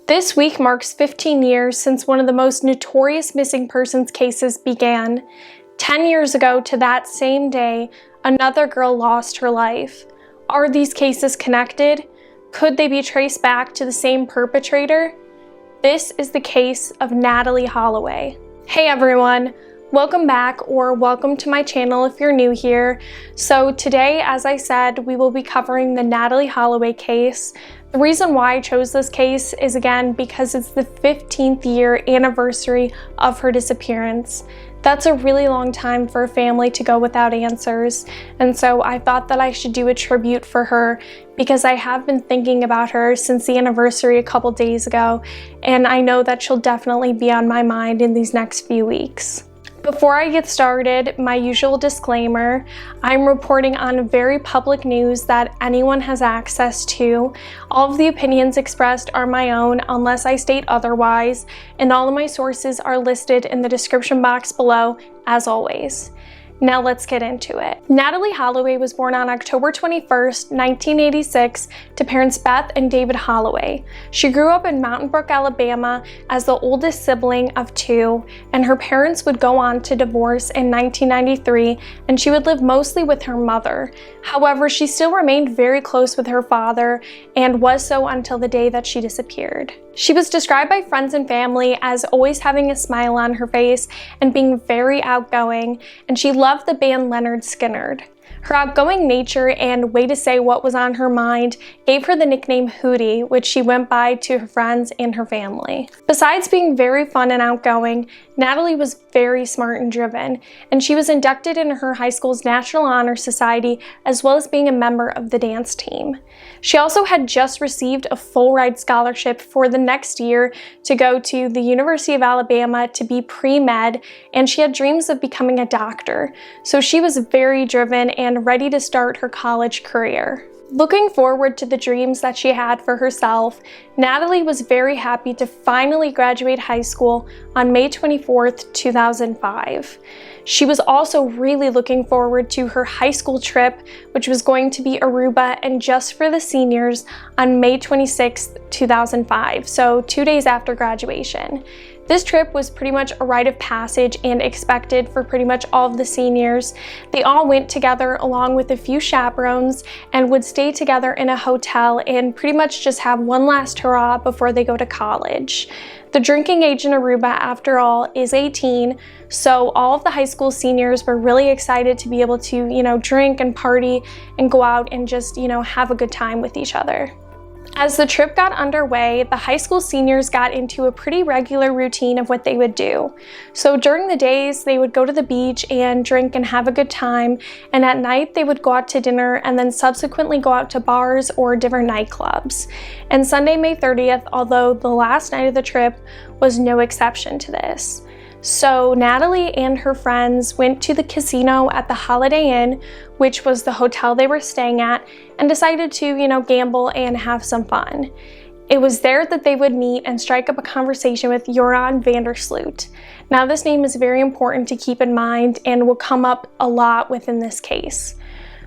This week marks 15 years since one of the most notorious missing persons cases began. 10 years ago to that same day, another girl lost her life. Are these cases connected? Could they be traced back to the same perpetrator? This is the case of Natalee Holloway. Hey everyone, welcome back or welcome to my channel if you're new here. So today, as I said, we will be covering the Natalee Holloway case. The reason why I chose this case is again because it's the 15th year anniversary of her disappearance. That's a really long time for a family to go without answers, and so I thought that I should do a tribute for her because I have been thinking about her since the anniversary a couple days ago, and I know that she'll definitely be on my mind in these next few weeks. Before I get started, my usual disclaimer, I'm reporting on very public news that anyone has access to. All of the opinions expressed are my own unless I state otherwise, and all of my sources are listed in the description box below, as always. Now let's get into it. Natalee Holloway was born on October 21st, 1986 to parents Beth and David Holloway. She grew up in Mountain Brook, Alabama as the oldest sibling of two, and her parents would go on to divorce in 1993, and she would live mostly with her mother. However, she still remained very close with her father and was so until the day that she disappeared. She was described by friends and family as always having a smile on her face and being very outgoing, and she loved the band Lynyrd Skynyrd. Her outgoing nature and way to say what was on her mind gave her the nickname Hootie, which she went by to her friends and her family. Besides being very fun and outgoing, Natalee was very smart and driven, and she was inducted into her high school's National Honor Society as well as being a member of the dance team. She also had just received a full-ride scholarship for the next year to go to the University of Alabama to be pre-med, and she had dreams of becoming a doctor. So she was very driven and ready to start her college career. Looking forward to the dreams that she had for herself, Natalee was very happy to finally graduate high school on May 24th, 2005. She was also really looking forward to her high school trip, which was going to be Aruba and just for the seniors on May 26th, 2005, so 2 days after graduation. This trip was pretty much a rite of passage and expected for pretty much all of the seniors. They all went together along with a few chaperones and would stay together in a hotel and pretty much just have one last hurrah before they go to college. The drinking age in Aruba, after all, is 18, so all of the high school seniors were really excited to be able to, drink and party and go out and just, have a good time with each other. As the trip got underway, the high school seniors got into a pretty regular routine of what they would do. So during the days, they would go to the beach and drink and have a good time, and at night they would go out to dinner and then subsequently go out to bars or different nightclubs. And Sunday, May 30th, although the last night of the trip, was no exception to this. So Natalee and her friends went to the casino at the Holiday Inn, which was the hotel they were staying at, and decided to, gamble and have some fun. It was there that they would meet and strike up a conversation with Joran Vandersloot. Now this name is very important to keep in mind and will come up a lot within this case.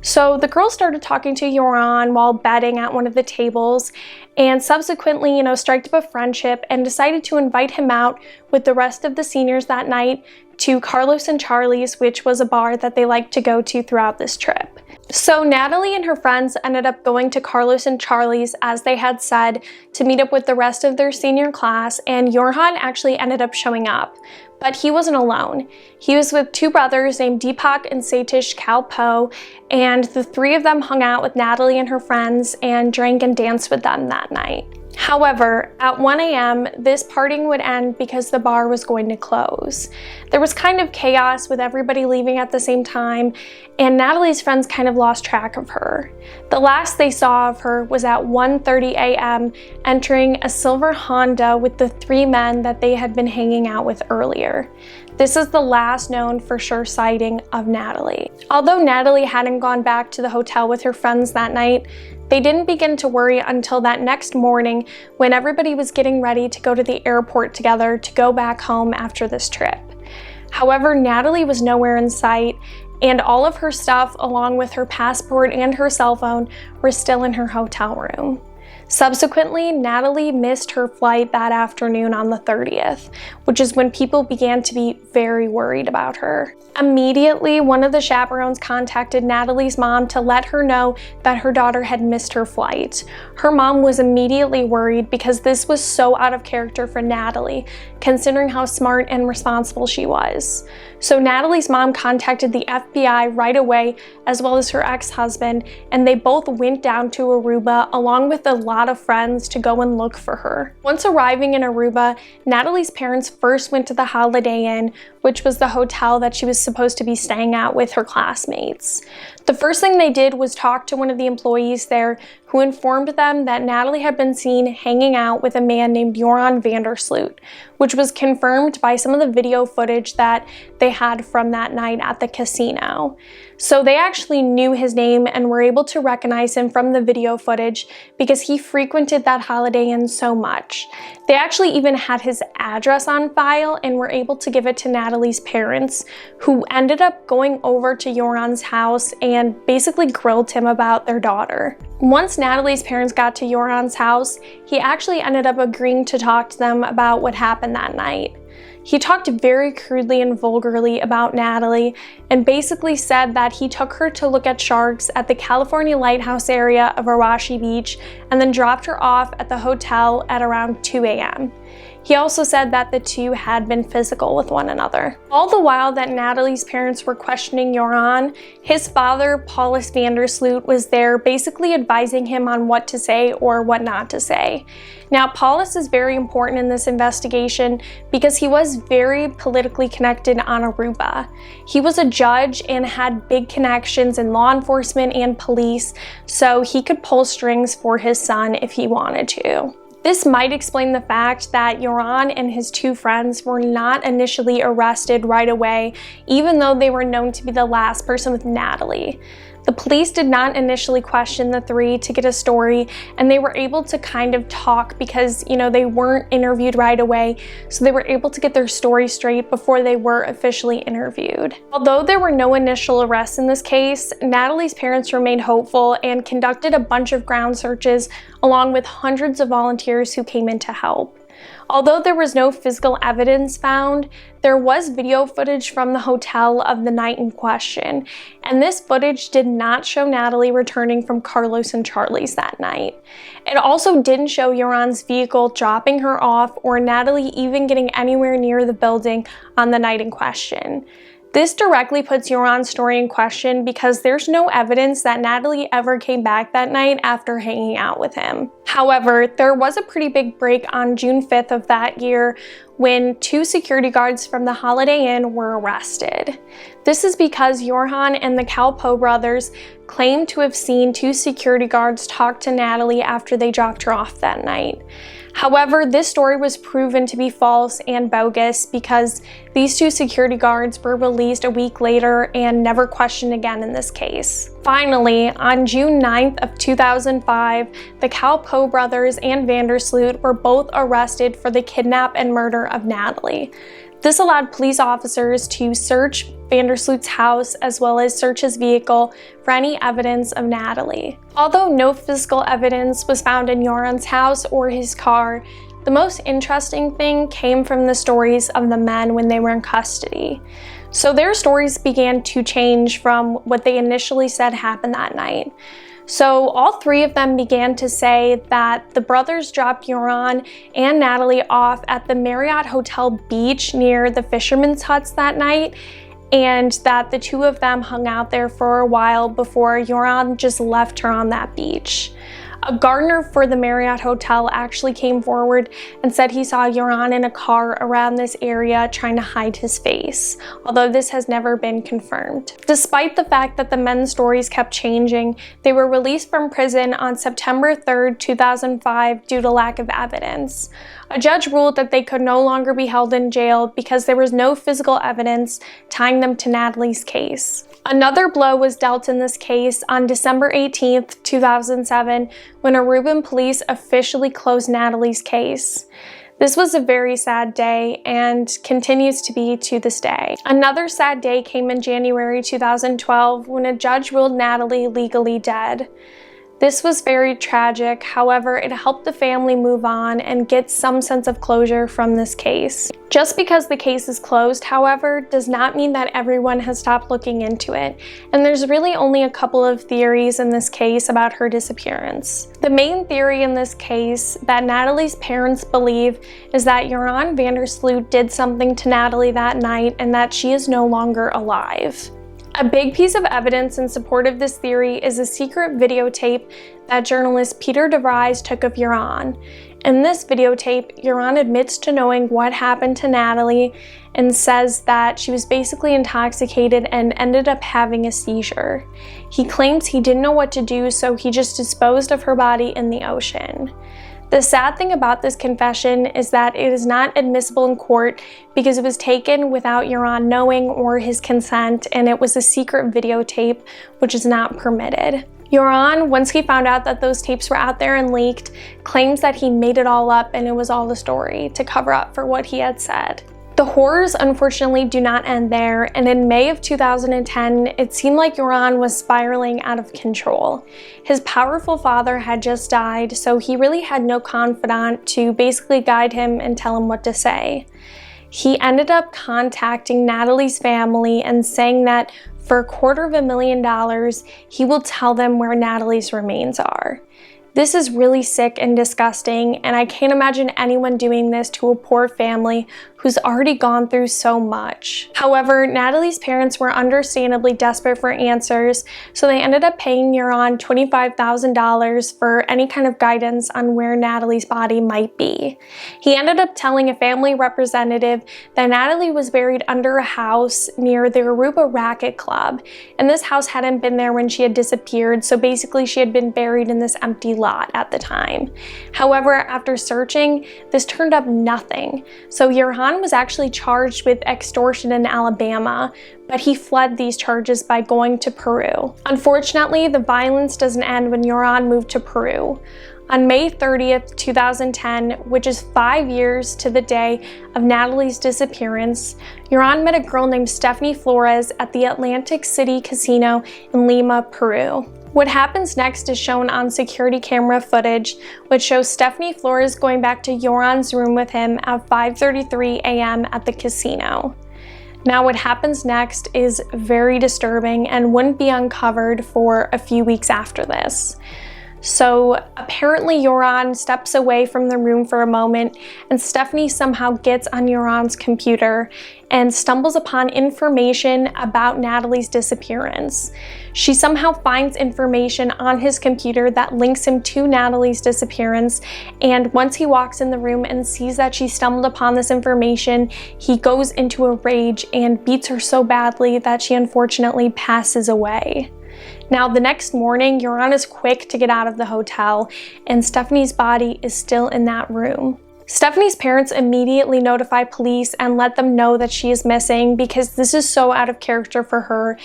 So the girls started talking to Joran while betting at one of the tables and subsequently, striked up a friendship and decided to invite him out with the rest of the seniors that night to Carlos and Charlie's, which was a bar that they liked to go to throughout this trip. So Natalee and her friends ended up going to Carlos and Charlie's as they had said to meet up with the rest of their senior class, and Joran actually ended up showing up. But he wasn't alone. He was with two brothers named Deepak and Satish Kalpo, and the three of them hung out with Natalee and her friends and drank and danced with them that night. However, at 1 a.m., this partying would end because the bar was going to close. There was kind of chaos with everybody leaving at the same time, and Natalee's friends kind of lost track of her. The last they saw of her was at 1:30 a.m., entering a silver Honda with the three men that they had been hanging out with earlier. This is the last known for sure sighting of Natalee. Although Natalee hadn't gone back to the hotel with her friends that night, they didn't begin to worry until that next morning when everybody was getting ready to go to the airport together to go back home after this trip. However, Natalee was nowhere in sight, and all of her stuff, along with her passport and her cell phone, were still in her hotel room. Subsequently, Natalie missed her flight that afternoon on the 30th, which is when people began to be very worried about her. Immediately, one of the chaperones contacted Natalie's mom to let her know that her daughter had missed her flight. Her mom was immediately worried because this was so out of character for Natalie, considering how smart and responsible she was. So Natalie's mom contacted the FBI right away, as well as her ex-husband, and they both went down to Aruba along with a lot of friends to go and look for her. Once arriving in Aruba, Natalie's parents first went to the Holiday Inn, which was the hotel that she was supposed to be staying at with her classmates. The first thing they did was talk to one of the employees there, who informed them that Natalie had been seen hanging out with a man named Joran Vandersloot, which was confirmed by some of the video footage that they had from that night at the casino. So they actually knew his name and were able to recognize him from the video footage because he frequented that Holiday Inn so much. They actually even had his address on file and were able to give it to Natalie's parents, who ended up going over to Joran's house and basically grilled him about their daughter. Once Natalie's parents got to Joran's house, he actually ended up agreeing to talk to them about what happened that night. He talked very crudely and vulgarly about Natalie and basically said that he took her to look at sharks at the California lighthouse area of Arashi Beach and then dropped her off at the hotel at around 2 a.m. He also said that the two had been physical with one another. All the while that Natalie's parents were questioning Joran, his father, Paulus Vandersloot, was there basically advising him on what to say or what not to say. Now, Paulus is very important in this investigation because he was very politically connected on Aruba. He was a judge and had big connections in law enforcement and police, so he could pull strings for his son if he wanted to. This might explain the fact that Joran and his two friends were not initially arrested right away, even though they were known to be the last person with Natalie. The police did not initially question the three to get a story, and they were able to kind of talk because, they weren't interviewed right away, so they were able to get their story straight before they were officially interviewed. Although there were no initial arrests in this case, Natalie's parents remained hopeful and conducted a bunch of ground searches along with hundreds of volunteers who came in to help. Although there was no physical evidence found, there was video footage from the hotel of the night in question, and this footage did not show Natalie returning from Carlos and Charlie's that night. It also didn't show Joran's vehicle dropping her off or Natalie even getting anywhere near the building on the night in question. This directly puts Joran's story in question because there's no evidence that Natalie ever came back that night after hanging out with him. However, there was a pretty big break on June 5th of that year when two security guards from the Holiday Inn were arrested. This is because Joran and the Calpo brothers claimed to have seen two security guards talk to Natalie after they dropped her off that night. However, this story was proven to be false and bogus because these two security guards were released a week later and never questioned again in this case. Finally, on June 9th of 2005, the Calpo brothers and Vandersloot were both arrested for the kidnap and murder of Natalie. This allowed police officers to search Vandersloot's house as well as search his vehicle for any evidence of Natalie. Although no physical evidence was found in Joran's house or his car, the most interesting thing came from the stories of the men when they were in custody. So their stories began to change from what they initially said happened that night. So all three of them began to say that the brothers dropped Joran and Natalie off at the Marriott Hotel Beach near the fishermen's huts that night, and that the two of them hung out there for a while before Joran just left her on that beach. A gardener for the Marriott Hotel actually came forward and said he saw Joran in a car around this area trying to hide his face, although this has never been confirmed. Despite the fact that the men's stories kept changing, they were released from prison on September 3rd, 2005 due to lack of evidence. A judge ruled that they could no longer be held in jail because there was no physical evidence tying them to Natalie's case. Another blow was dealt in this case on December 18th, 2007, when Aruban police officially closed Natalie's case. This was a very sad day and continues to be to this day. Another sad day came in January 2012 when a judge ruled Natalie legally dead. This was very tragic, however, it helped the family move on and get some sense of closure from this case. Just because the case is closed, however, does not mean that everyone has stopped looking into it, and there's really only a couple of theories in this case about her disappearance. The main theory in this case that Natalie's parents believe is that Joran van der Sloot did something to Natalie that night and that she is no longer alive. A big piece of evidence in support of this theory is a secret videotape that journalist Peter de Vries took of Joran. In this videotape, Joran admits to knowing what happened to Natalie and says that she was basically intoxicated and ended up having a seizure. He claims he didn't know what to do, so he just disposed of her body in the ocean. The sad thing about this confession is that it is not admissible in court because it was taken without Joran knowing or his consent, and it was a secret videotape, which is not permitted. Joran, once he found out that those tapes were out there and leaked, claims that he made it all up and it was all a story to cover up for what he had said. The horrors unfortunately do not end there, and in May of 2010, it seemed like Joran was spiraling out of control. His powerful father had just died, so he really had no confidant to basically guide him and tell him what to say. He ended up contacting Natalie's family and saying that for $250,000, he will tell them where Natalie's remains are. This is really sick and disgusting, and I can't imagine anyone doing this to a poor family who's already gone through so much. However, Natalie's parents were understandably desperate for answers, so they ended up paying Joran $25,000 for any kind of guidance on where Natalie's body might be. He ended up telling a family representative that Natalie was buried under a house near the Aruba Racket Club, and this house hadn't been there when she had disappeared, so basically she had been buried in this empty lot at the time. However, after searching, this turned up nothing, so Joran was actually charged with extortion in Alabama, but he fled these charges by going to Peru. Unfortunately, the violence doesn't end when Joran moved to Peru. On May 30th, 2010, which is 5 years to the day of Natalie's disappearance, Joran met a girl named Stephanie Flores at the Atlantic City Casino in Lima, Peru. What happens next is shown on security camera footage, which shows Stephanie Flores going back to Joran's room with him at 5:33 a.m. at the casino. Now, what happens next is very disturbing and wouldn't be uncovered for a few weeks after this. So apparently Joran steps away from the room for a moment, and Stephanie somehow gets on Joran's computer and stumbles upon information about Natalie's disappearance. She somehow finds information on his computer that links him to Natalie's disappearance, and once he walks in the room and sees that she stumbled upon this information, he goes into a rage and beats her so badly that she unfortunately passes away. Now, the next morning, Joran is quick to get out of the hotel, and Stephanie's body is still in that room. Stephanie's parents immediately notify police and let them know that she is missing because this is so out of character for her.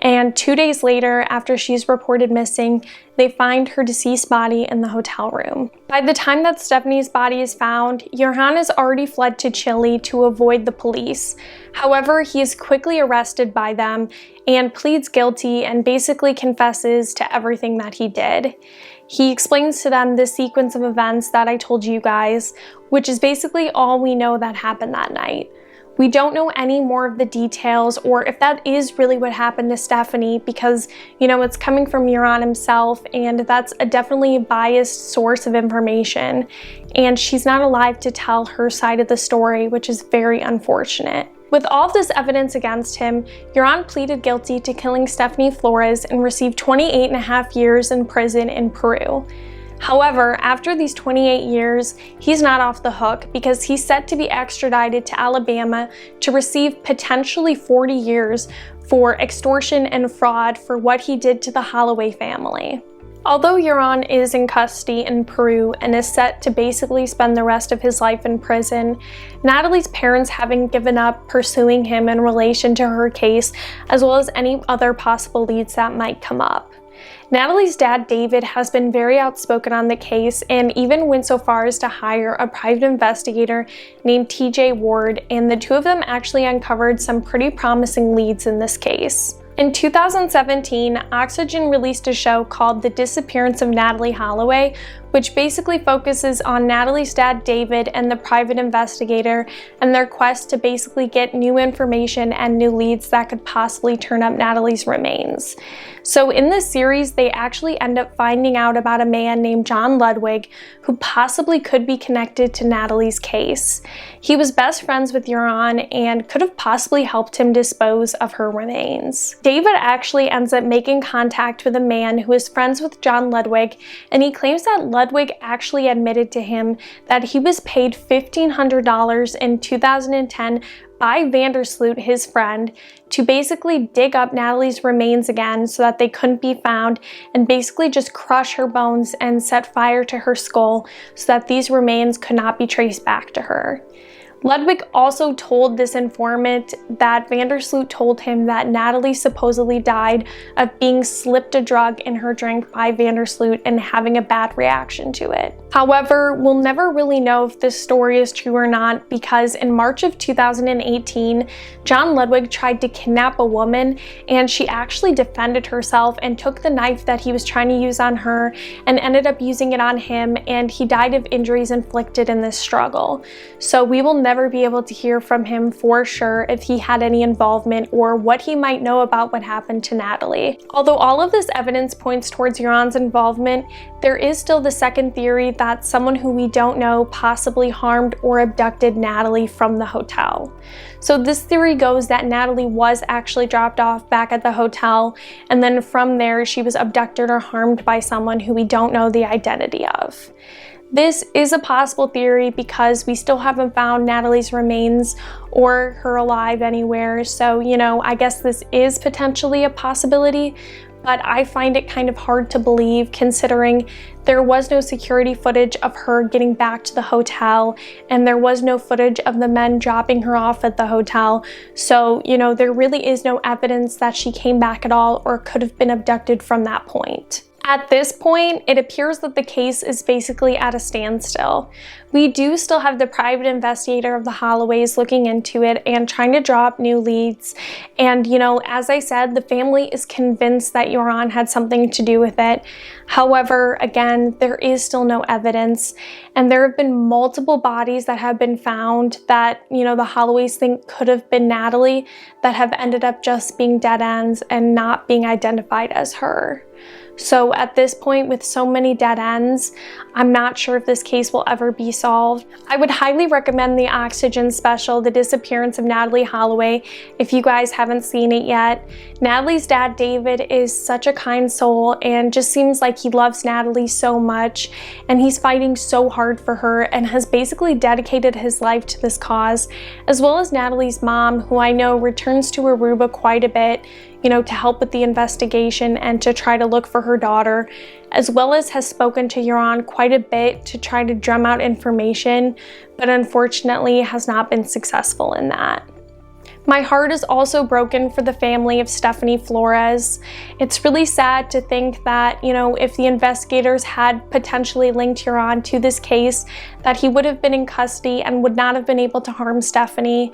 And 2 days later, after she's reported missing, they find her deceased body in the hotel room. By the time that Stephanie's body is found, Joran has already fled to Chile to avoid the police. However, he is quickly arrested by them and pleads guilty and basically confesses to everything that he did. He explains to them the sequence of events that I told you guys, which is basically all we know that happened that night. We don't know any more of the details or if that is really what happened to Stephanie because, it's coming from Joran himself, and that's a definitely biased source of information. And she's not alive to tell her side of the story, which is very unfortunate. With all of this evidence against him, Joran pleaded guilty to killing Stephanie Flores and received 28.5 years in prison in Peru. However, after these 28 years, he's not off the hook because he's set to be extradited to Alabama to receive potentially 40 years for extortion and fraud for what he did to the Holloway family. Although Joran is in custody in Peru and is set to basically spend the rest of his life in prison, Natalie's parents haven't given up pursuing him in relation to her case, as well as any other possible leads that might come up. Natalie's dad, David, has been very outspoken on the case and even went so far as to hire a private investigator named TJ Ward, and the two of them actually uncovered some pretty promising leads in this case. In 2017, Oxygen released a show called The Disappearance of Natalee Holloway, which basically focuses on Natalie's dad David and the private investigator and their quest to basically get new information and new leads that could possibly turn up Natalie's remains. So in this series, they actually end up finding out about a man named John Ludwig who possibly could be connected to Natalie's case. He was best friends with Euron and could have possibly helped him dispose of her remains. David actually ends up making contact with a man who is friends with John Ludwig, and he claims that Ludwig actually admitted to him that he was paid $1,500 in 2010 by Vandersloot, his friend, to basically dig up Natalie's remains again so that they couldn't be found, and basically just crush her bones and set fire to her skull so that these remains could not be traced back to her. Ludwig also told this informant that Vandersloot told him that Natalie supposedly died of being slipped a drug in her drink by Vandersloot and having a bad reaction to it. However, we'll never really know if this story is true or not, because in March of 2018, John Ludwig tried to kidnap a woman, and she actually defended herself and took the knife that he was trying to use on her and ended up using it on him, and he died of injuries inflicted in this struggle. So we will never be able to hear from him for sure if he had any involvement or what he might know about what happened to Natalie. Although all of this evidence points towards Euron's involvement, there is still the second theory that someone who we don't know possibly harmed or abducted Natalie from the hotel. So this theory goes that Natalie was actually dropped off back at the hotel, and then from there she was abducted or harmed by someone who we don't know the identity of. This is a possible theory because we still haven't found Natalie's remains or her alive anywhere, so I guess this is potentially a possibility, but I find it kind of hard to believe considering there was no security footage of her getting back to the hotel, and there was no footage of the men dropping her off at the hotel, so there really is no evidence that she came back at all or could have been abducted from that point. At this point, it appears that the case is basically at a standstill. We do still have the private investigator of the Holloways looking into it and trying to draw up new leads. And, as I said, the family is convinced that Euron had something to do with it. However, again, there is still no evidence. And there have been multiple bodies that have been found that, the Holloways think could have been Natalie that have ended up just being dead ends and not being identified as her. So at this point, with so many dead ends, I'm not sure if this case will ever be solved. I would highly recommend the Oxygen special, The Disappearance of Natalee Holloway, if you guys haven't seen it yet. Natalie's dad, David, is such a kind soul and just seems like he loves Natalie so much, and he's fighting so hard for her and has basically dedicated his life to this cause, as well as Natalie's mom, who I know returns to Aruba quite a bit, to help with the investigation and to try to look for her daughter, as well as has spoken to Euron quite a bit to try to drum out information, but unfortunately has not been successful in that. My heart is also broken for the family of Stephanie Flores. It's really sad to think that, if the investigators had potentially linked Euron to this case, that he would have been in custody and would not have been able to harm Stephanie.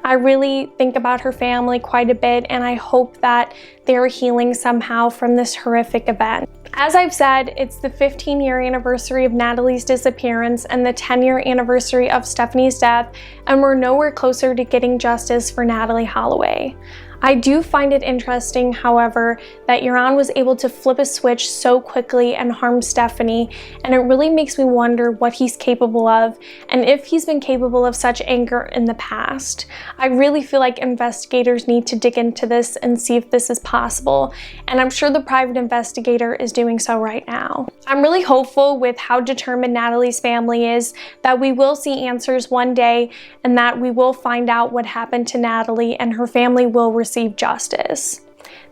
I really think about her family quite a bit, and I hope that they're healing somehow from this horrific event. As I've said, it's the 15-year anniversary of Natalie's disappearance and the 10-year anniversary of Stephanie's death, and we're nowhere closer to getting justice for Natalee Holloway. I do find it interesting, however, that Euron was able to flip a switch so quickly and harm Stephanie, and it really makes me wonder what he's capable of and if he's been capable of such anger in the past. I really feel like investigators need to dig into this and see if this is possible, and I'm sure the private investigator is doing so right now. I'm really hopeful with how determined Natalie's family is that we will see answers one day and that we will find out what happened to Natalie and her family will receive justice.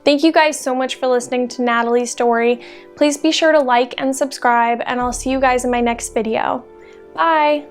Thank you guys so much for listening to Natalie's story. Please be sure to like and subscribe, and I'll see you guys in my next video. Bye!